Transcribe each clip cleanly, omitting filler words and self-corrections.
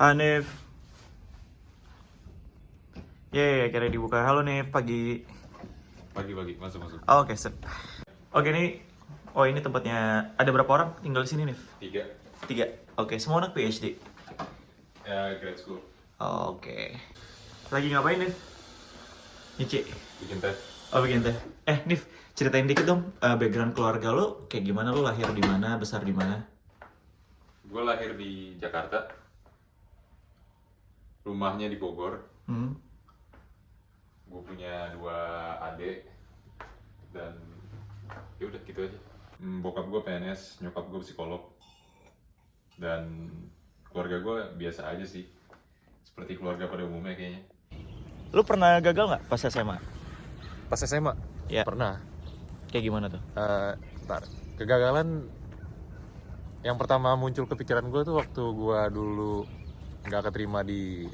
Hanif. Akhirnya dibuka. Halo Nif, pagi. Pagi, masuk. Oh, oke, sip. Oke nih, ini tempatnya. Ada berapa orang tinggal di sini Nif? 3. 3. Oke, semua anak PhD. Grad school. Oke. Lagi ngapain Nif? Nyuci. Bikin teh. Oh, bikin teh. Nif, ceritain dikit dong background keluarga lo kayak gimana, lo lahir di mana, besar di mana? Gue lahir di Jakarta. Rumahnya di Bogor. Gue punya 2 adik. Dan ya udah gitu aja. Bokap gue PNS, nyokap gue psikolog. Dan keluarga gue biasa aja sih. Seperti keluarga pada umumnya kayaknya. Lo pernah gagal nggak pas SMA? Pas SMA? Ya. Pernah. Kayak gimana tuh? Kegagalan yang pertama muncul ke pikiran gue tuh waktu gue dulu nggak keterima di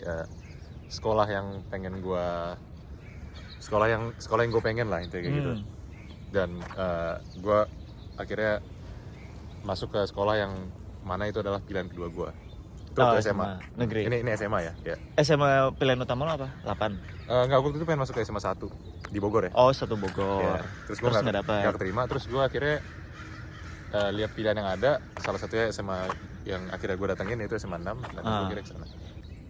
sekolah yang pengen gue sekolah yang gue pengen lah intinya kayak gitu. Dan gue akhirnya masuk ke sekolah yang mana itu adalah pilihan kedua gue. Itu ke SMA negeri. Ini SMA ya. SMA pilihan utama lo apa? 8? Nggak, waktu itu pengen masuk ke SMA 1 di Bogor ya. Oh, 1 Bogor. Ya. Terus gue nggak keterima. Terus gue akhirnya lihat pilihan yang ada, salah satunya SMA yang akhirnya gue datengin itu SMA 6 dan gue kira kesana.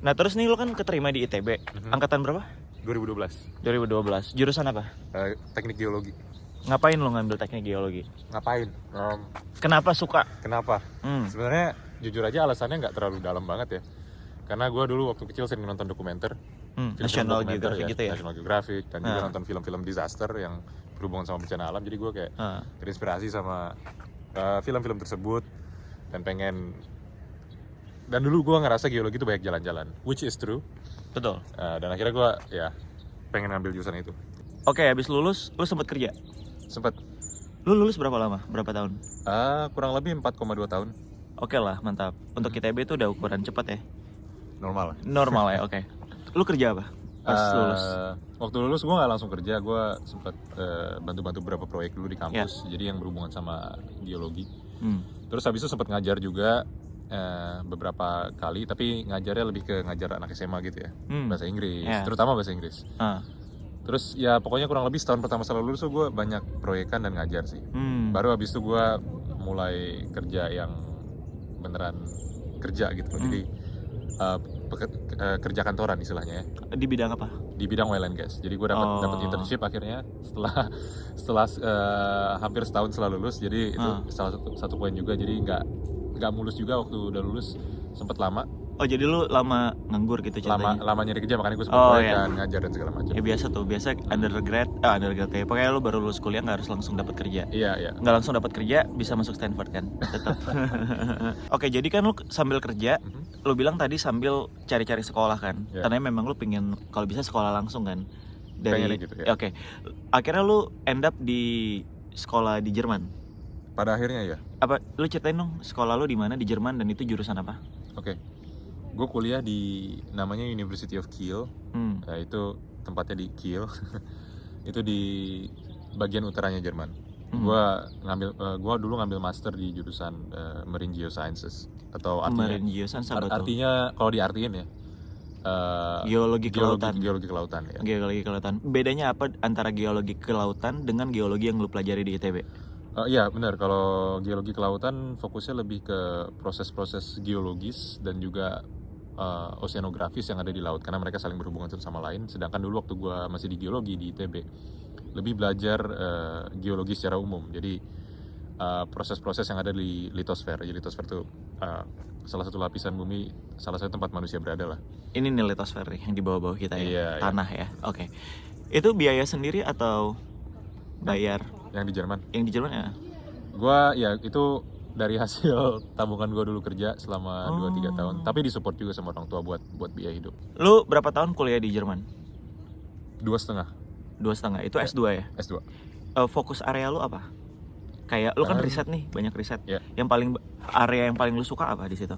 Nah terus nih lo kan keterima di ITB. Angkatan berapa? 2012. 2012. Jurusan apa? Teknik geologi. Ngapain lo ngambil teknik geologi? Ngapain? Kenapa suka? Kenapa? Sebenarnya jujur aja alasannya nggak terlalu dalam banget ya. Karena gue dulu waktu kecil sering nonton dokumenter. National Geographic gitu ya? National Geographic dan juga nonton film-film disaster yang berhubungan sama bencana alam. Jadi gue kayak terinspirasi sama film-film tersebut dan pengen. Dan dulu gue ngerasa geologi itu banyak jalan-jalan, which is true. Betul. Dan akhirnya gue pengen ngambil jurusan itu. Oke, habis lulus, lu sempat kerja? Sempet. Lu lulus berapa lama? Berapa tahun? Kurang lebih 4,2 tahun. Oke lah, mantap. Untuk ITB itu udah ukuran cepat ya? Normal lah. Normal ya, oke. Lu kerja apa pas lulus? Waktu lulus gue nggak langsung kerja, gue sempat bantu-bantu beberapa proyek dulu di kampus, jadi yang berhubungan sama geologi. Terus habis itu sempat ngajar juga beberapa kali, tapi ngajarnya lebih ke ngajar anak SMA gitu ya, bahasa Inggris, terutama bahasa Inggris. Terus ya pokoknya kurang lebih setahun pertama setelah lulus tuh gue banyak proyekan dan ngajar sih. Baru habis itu gue mulai kerja yang beneran kerja gitu loh. Jadi kerja kantoran istilahnya ya. Di bidang apa? Di bidang oil and gas. Jadi gue dapat internship akhirnya setelah hampir setahun setelah lulus. Jadi itu salah satu poin juga. Jadi nggak mulus juga waktu udah lulus, sempet lama. Oh, jadi lu lama nganggur gitu ceritanya? Lama nyari kerja, makanya gue sempat kan ngajar dan segala macam. Ya biasa undergrad kayak pokoknya lu baru lulus kuliah nggak harus langsung dapat kerja. Iya. Nggak langsung dapat kerja bisa masuk Stanford kan, tetap. Oke, jadi kan lu sambil kerja, lu bilang tadi sambil cari-cari sekolah kan, karena memang lu pengen kalau bisa sekolah langsung kan. Pengennya gitu ya. Oke. Akhirnya lu end up di sekolah di Jerman. Pada akhirnya ya. Apa lu ceritain dong sekolah lu di mana di Jerman dan itu jurusan apa? Oke. Gue kuliah di namanya University of Kiel. Itu tempatnya di Kiel. Itu di bagian utaranya Jerman. Gue dulu ngambil master di jurusan Marine Geosciences atau Marine Geosciences artinya kalau diartiin ya geologi kelautan. Geologi kelautan ya. Geologi kelautan. Bedanya apa antara geologi kelautan dengan geologi yang lu pelajari di ITB? Iya benar, kalau geologi kelautan fokusnya lebih ke proses-proses geologis dan juga oceanografis yang ada di laut, karena mereka saling berhubungan satu sama lain. Sedangkan dulu waktu gue masih di geologi di ITB lebih belajar geologi secara umum. Jadi proses-proses yang ada di litosfer. Jadi litosfer itu salah satu lapisan bumi, salah satu tempat manusia berada lah. Ini nih litosfer yang di bawah-bawah kita ya, tanah ya. Oke. Itu biaya sendiri atau bayar? Yang di Jerman? Yang di Jerman ya? Gua ya itu dari hasil tabungan gue dulu kerja selama 2-3 tahun, tapi disupport juga sama orang tua buat biaya hidup. Lu berapa tahun kuliah di Jerman? 2,5. 2,5, itu S2 ya? S2. Fokus area lu apa? Kayak lu kan riset nih, banyak riset. Yang area yang paling lu suka apa di situ?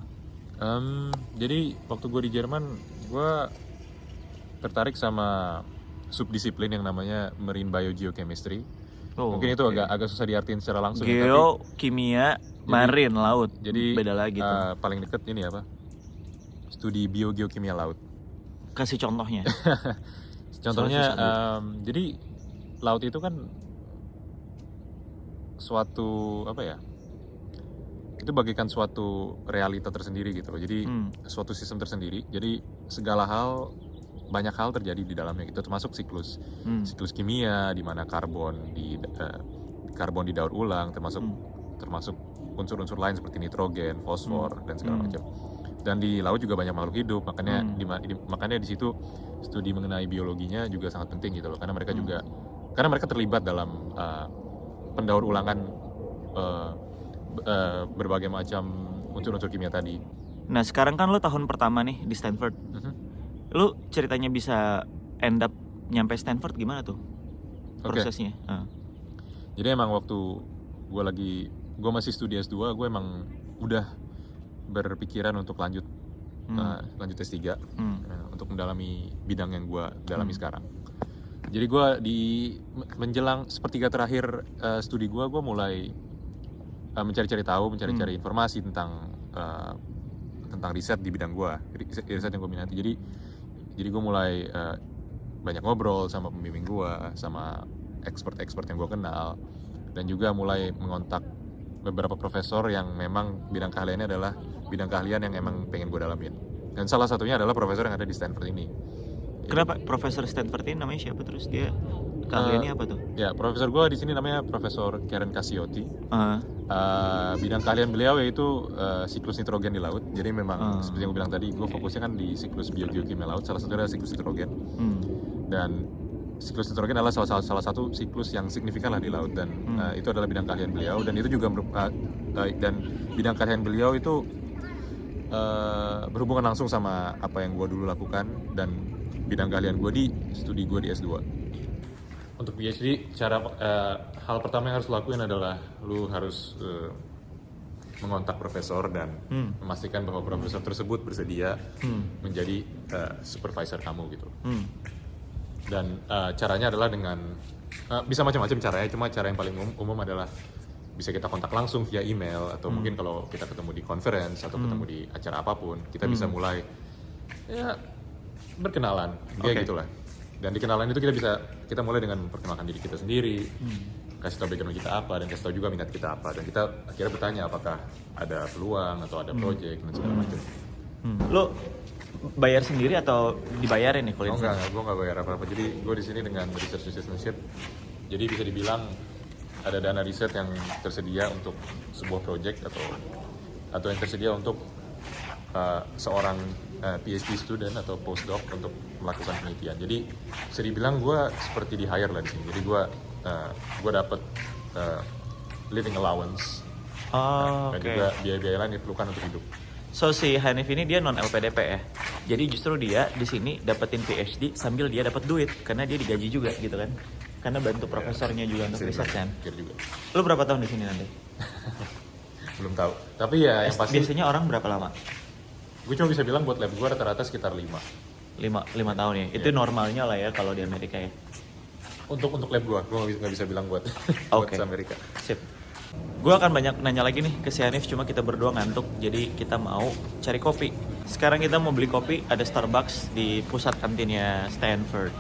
Jadi waktu gue di Jerman, gue tertarik sama subdisiplin yang namanya Marine Biogeochemistry. Mungkin itu agak susah diartiin secara langsung. Kimia, marin, laut. Jadi beda lagi tuh. Paling deket ini apa? studi biogeokimia laut. Kasih contohnya. Contohnya, Soalnya jadi laut itu kan suatu apa ya? Itu bagikan suatu realita tersendiri gitu loh. Jadi suatu sistem tersendiri. Jadi segala hal, banyak hal terjadi di dalamnya gitu, termasuk siklus kimia di mana karbon didaur ulang, termasuk unsur-unsur lain seperti nitrogen, fosfor dan segala macam. Dan di laut juga banyak makhluk hidup, makanya di situ studi mengenai biologinya juga sangat penting gitu loh, karena mereka terlibat dalam pendaur ulangan berbagai macam unsur-unsur kimia tadi. Nah sekarang kan lo tahun pertama nih di Stanford. Lo ceritanya bisa end up nyampe Stanford gimana tuh prosesnya? Jadi emang waktu gue masih studi S2, gue emang udah berpikiran untuk lanjut S3 untuk mendalami bidang yang gue dalami sekarang. Jadi gue menjelang sepertiga terakhir studi gue mulai mencari-cari informasi tentang riset di bidang gue, riset yang gue minati. Jadi gue mulai banyak ngobrol sama pembimbing gue, sama expert yang gue kenal, dan juga mulai mengontak beberapa profesor yang memang bidang keahliannya adalah bidang keahlian yang emang pengen gue dalamin. Dan salah satunya adalah profesor yang ada di Stanford ini. Kenapa Profesor Stanford ini namanya siapa terus? Dia keahliannya apa tuh? Ya, profesor gue di sini namanya Profesor Karen Cassiotti. Bidang keahlian beliau yaitu siklus nitrogen di laut. Jadi memang seperti yang gue bilang tadi, gue fokusnya kan di siklus biogeokimia laut. Salah satunya adalah siklus nitrogen. Dan siklus nitrogen adalah salah satu siklus yang signifikan lah di laut, dan itu adalah bidang keahlian beliau. Dan itu juga dan bidang keahlian beliau itu berhubungan langsung sama apa yang gue dulu lakukan dan bidang keahlian gue di studi gue di S2. Untuk PhD, hal pertama yang harus lakuin adalah lu harus mengontak profesor dan memastikan bahwa profesor tersebut bersedia menjadi supervisor kamu gitu. Dan caranya adalah dengan bisa macam-macam caranya, cuma cara yang paling umum adalah bisa kita kontak langsung via email, atau mungkin kalau kita ketemu di conference atau ketemu di acara apapun, kita bisa mulai berkenalan, gitulah. Dan di kenalan itu kita mulai dengan memperkenalkan diri kita sendiri, kasih tahu background kita apa, dan kasih tahu juga minat kita apa, dan kita akhirnya bertanya apakah ada peluang atau ada project dan segala macam. Lo bayar sendiri atau dibayarin nih kuliah? Enggak, gue nggak bayar apa-apa. Jadi gue di sini dengan research assistantship, jadi bisa dibilang ada dana riset yang tersedia untuk sebuah project atau yang tersedia untuk seorang PhD student atau postdoc untuk melakukan penelitian. Jadi bisa dibilang gue seperti di hire lah di sini. Jadi gue dapat living allowance dan juga biaya-biaya lain yang diperlukan untuk hidup. So si Hanif ini dia non LPDP ya. Jadi justru dia di sini dapetin PhD sambil dia dapat duit karena dia digaji juga gitu kan. Karena bantu profesornya juga untuk riset kan. Lu berapa tahun di sini nanti? Belum tahu. Tapi ya yang pasti biasanya orang berapa lama? Gue cuma bisa bilang buat lab gue rata-rata sekitar 5 tahun ya. Itu normalnya lah ya kalau di Amerika ya. Untuk lab gue nggak bisa bilang buat Amerika. Sip. Gue akan banyak nanya lagi nih ke si Hanif, cuma kita berdua ngantuk, jadi kita mau cari kopi. Sekarang kita mau beli kopi, ada Starbucks di pusat kantinnya Stanford.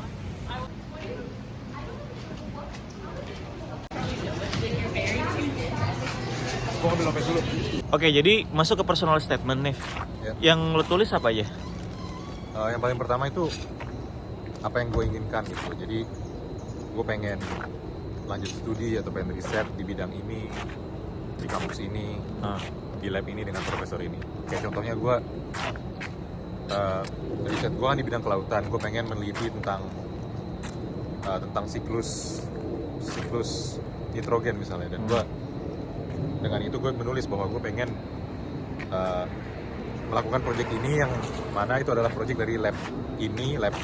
Oke, jadi masuk ke personal statement nih. Yang lo tulis apa aja? Yang paling pertama itu apa yang gue inginkan gitu. Jadi gue pengen lanjut studi atau pengen riset di bidang ini, di kampus ini, di lab ini dengan profesor ini. Kayak contohnya gue riset gue kan di bidang kelautan. Gue pengen meneliti tentang siklus nitrogen misalnya, dan gue dengan itu gue menulis bahwa gue pengen melakukan proyek ini yang mana itu adalah proyek dari lab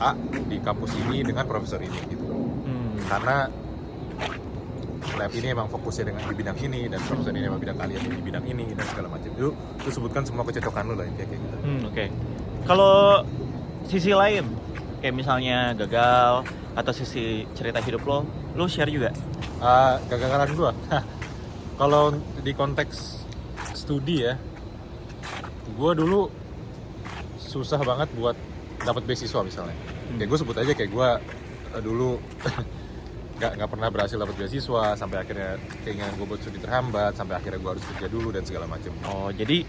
A di kampus ini dengan profesor ini gitu. Karena lab ini emang fokusnya di bidang ini, dan profesor ini emang bidang kalian di bidang ini dan segala macam. Itu sebutkan semua kecocokan lo lah kayak gitu. Oke. Kalau sisi lain kayak misalnya gagal atau sisi cerita hidup lo share juga? Kegagalan gue. Kalau di konteks studi ya, gue dulu susah banget buat dapat beasiswa misalnya. Kayak gue sebut aja kayak gue dulu nggak pernah berhasil dapat beasiswa, sampai akhirnya keinginan gue buat studi terhambat, sampai akhirnya gue harus kerja dulu dan segala macam. Oh, jadi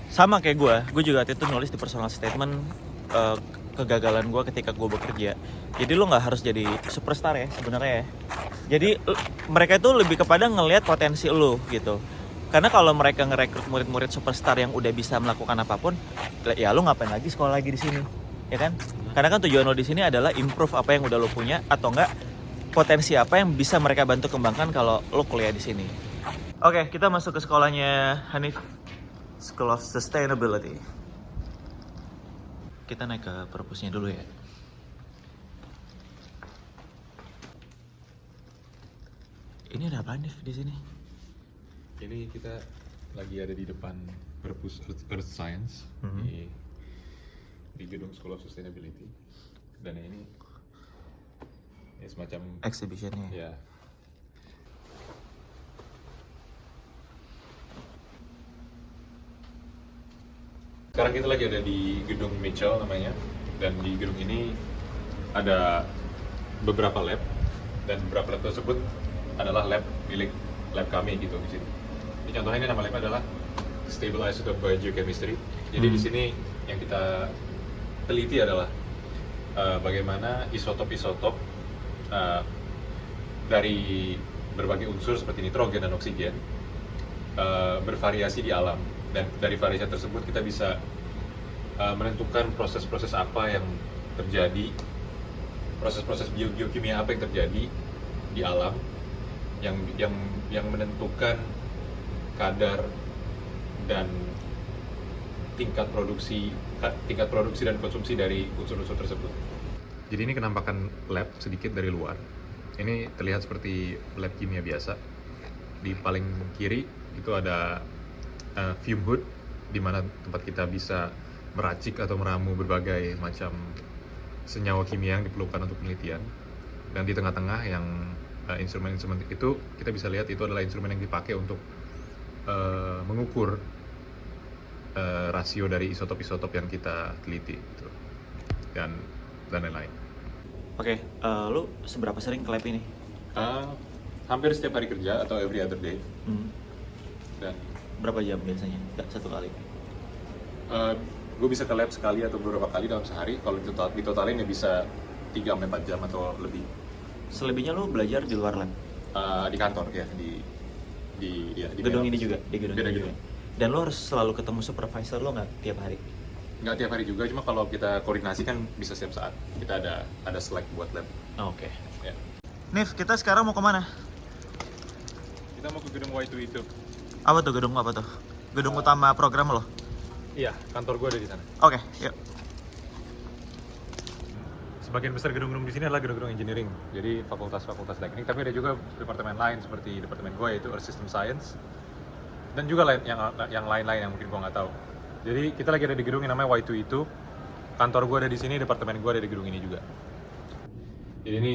sama kayak gue juga waktu itu nulis di personal statement kegagalan gue ketika gue bekerja. Jadi lo nggak harus jadi superstar ya sebenarnya ya. Jadi mereka itu lebih kepada ngelihat potensi lo gitu. Karena kalau mereka ngerekrut murid-murid superstar yang udah bisa melakukan apapun, ya lo ngapain lagi sekolah lagi di sini, ya kan? Karena kan tujuan lo di sini adalah improve apa yang udah lo punya, atau enggak potensi apa yang bisa mereka bantu kembangkan kalau lo kuliah di sini. Oke, kita masuk ke sekolahnya Hanif, School of Sustainability. Kita naik ke perpusnya dulu ya. Ini ada apa nih di sini? Ini kita lagi ada di depan Perpus Earth Science di gedung School of Sustainability, dan ini semacam Exhibitionnya. Ya. Sekarang kita lagi ada di gedung Mitchell namanya, dan di gedung ini ada beberapa lab, dan beberapa lab tersebut adalah lab milik lab kami gitu di sini. Ini contohnya, ini nama labnya adalah Stable Isotope Biogeochemistry. Jadi di sini yang kita teliti adalah bagaimana isotop-isotop dari berbagai unsur seperti nitrogen dan oksigen bervariasi di alam, dan dari variasi tersebut kita bisa menentukan proses-proses apa yang terjadi, proses-proses biokimia apa yang terjadi di alam yang menentukan kadar dan tingkat produksi dan konsumsi dari unsur-unsur tersebut. Jadi ini kenampakan lab sedikit dari luar. Ini terlihat seperti lab kimia biasa. Di paling kiri itu ada fume hood, di mana tempat kita bisa meracik atau meramu berbagai macam senyawa kimia yang diperlukan untuk penelitian. Dan di tengah-tengah yang instrumen-instrumen itu, kita bisa lihat itu adalah instrumen yang dipakai untuk mengukur rasio dari isotop-isotop yang kita teliti gitu. dan lain-lain. Oke, lu seberapa sering ke lab ini? Hampir setiap hari kerja atau every other day. Dan berapa jam biasanya? Satu kali? Gue bisa ke lab sekali atau beberapa kali dalam sehari. Kalau ditotalin ya bisa 3-4 jam atau lebih. Selebihnya lu belajar di luar lab? Di kantor ya, di gedung ini juga? Di gedung beda ini gedung. juga? Dan lo harus selalu ketemu supervisor lo nggak tiap hari? Nggak tiap hari juga, cuma kalau kita koordinasi kan bisa setiap saat. Kita ada Slack buat lab. Oke. Ya. Nif, kita sekarang mau kemana? Kita mau ke gedung Y2 itu. Apa tuh gedung apa tuh? Gedung utama program lo? Iya, kantor gue ada di sana. Oke, yuk. Sebagian besar gedung-gedung di sini adalah gedung-gedung engineering, jadi fakultas-fakultas teknik. Tapi ada juga departemen lain seperti departemen gue, yaitu Earth System Science, dan juga yang lain-lain yang mungkin gue nggak tahu. Jadi kita lagi ada di gedung yang namanya Y2 itu. Kantor gue ada di sini, departemen gue ada di gedung ini juga. Jadi ini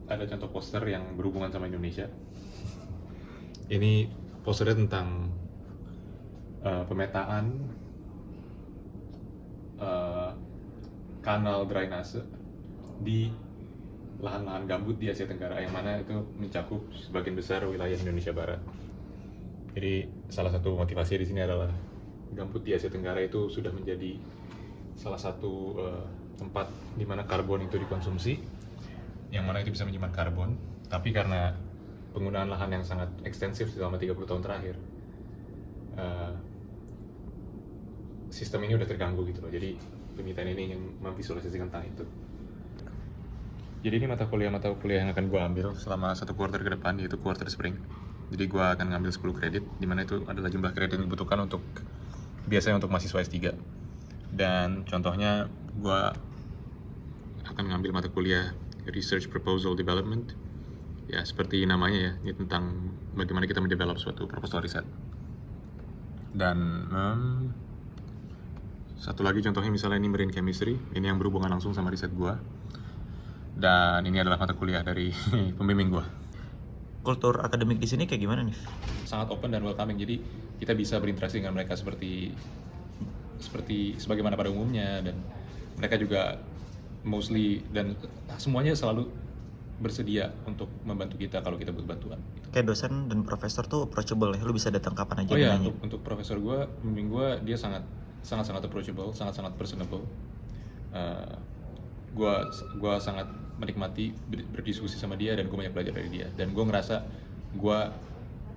ada contoh poster yang berhubungan sama Indonesia. Ini posternya tentang pemetaan kanal drainase di lahan-lahan gambut di Asia Tenggara, yang mana itu mencakup sebagian besar wilayah Indonesia Barat. Jadi salah satu motivasi di sini adalah gambut di Asia Tenggara itu sudah menjadi salah satu tempat di mana karbon itu dikonsumsi, yang mana itu bisa menyimpan karbon. Tapi karena penggunaan lahan yang sangat ekstensif selama 30 tahun terakhir, sistem ini udah terganggu gitu loh. Jadi penelitian ini yang memvisualisasikan tentang itu. Jadi ini mata kuliah yang akan gue ambil selama 1 quarter ke depan, yaitu quarter spring. Jadi gue akan ngambil 10 kredit, di mana itu adalah jumlah kredit yang dibutuhkan untuk biasanya untuk mahasiswa S3. Dan contohnya gue akan ngambil mata kuliah Research Proposal Development. Ya seperti namanya ya, ini tentang bagaimana kita mendevelop suatu proposal riset. Dan satu lagi contohnya misalnya ini Marine Chemistry, ini yang berhubungan langsung sama riset gue. Dan ini adalah mata kuliah dari pembimbing gue. Kultur akademik di sini kayak gimana nih? Sangat open dan welcoming, jadi kita bisa berinteraksi dengan mereka seperti seperti sebagaimana pada umumnya, dan mereka juga mostly dan semuanya selalu bersedia untuk membantu kita kalau kita butuh bantuan. Kayak dosen dan profesor tuh approachable ya, lu bisa datang kapan aja Oh iya, nanya. untuk profesor gue, pembimbing gue, dia sangat approachable, sangat personable. Gue sangat menikmati berdiskusi sama dia, dan gue banyak belajar dari dia, dan gue ngerasa gue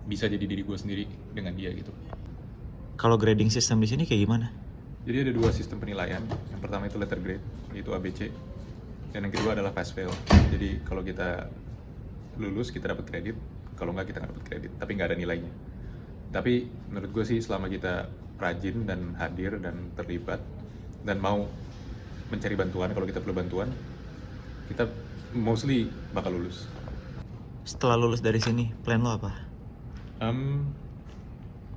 bisa jadi diri gue sendiri dengan dia gitu. Kalau grading system di sini kayak gimana? Jadi ada 2 sistem penilaian. Yang pertama itu letter grade, yaitu ABC, dan yang kedua adalah pass fail. Jadi kalau kita lulus kita dapat kredit, kalau nggak kita nggak dapat kredit, tapi nggak ada nilainya. Tapi menurut gue sih selama kita rajin dan hadir dan terlibat dan mau mencari bantuan kalau kita perlu bantuan, kita mostly bakal lulus. Setelah lulus dari sini, plan lo apa?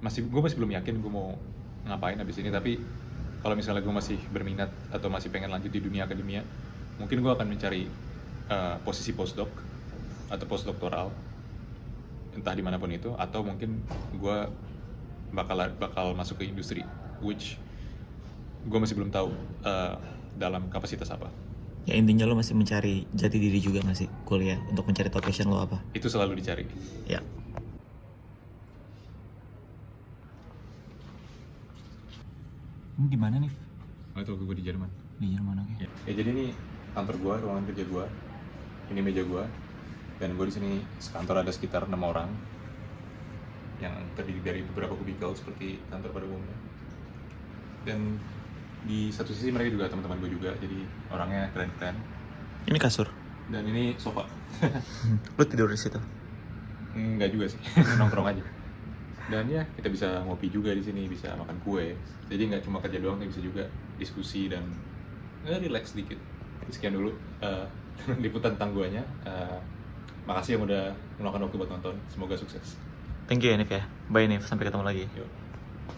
Gue masih belum yakin gue mau ngapain abis ini, tapi kalau misalnya gue masih berminat atau masih pengen lanjut di dunia akademia, mungkin gue akan mencari posisi postdoc atau postdoktoral, entah dimanapun itu, atau mungkin gue bakal masuk ke industri, which gue masih belum tahu dalam kapasitas apa. Ya intinya lo masih mencari jati diri juga masih kuliah untuk mencari top passion lo apa? Itu selalu dicari. Ya. Ini di mana nih? Oh, itu gue di Jerman. Di Jerman, oke. Ya, jadi ini kantor gue, ruangan kerja gue. Ini meja gue. Dan gue di sini sekantor ada sekitar 6 orang yang terdiri dari beberapa kubikel seperti kantor pada umumnya. Dan di satu sisi mereka juga teman-teman gue juga, jadi orangnya keren-keren. Ini kasur. Dan ini sofa. Lo tidur di situ? Enggak juga sih, nongkrong aja. Dan ya kita bisa ngopi juga di sini, bisa makan kue. Jadi nggak cuma kerja doang, tapi bisa juga diskusi dan relax sedikit. Sekian dulu liputan tentang guanya. Makasih yang udah meluangkan waktu buat nonton. Semoga sukses. Thank you ya Nif ya. Bye Nif, sampai ketemu lagi. Yuk.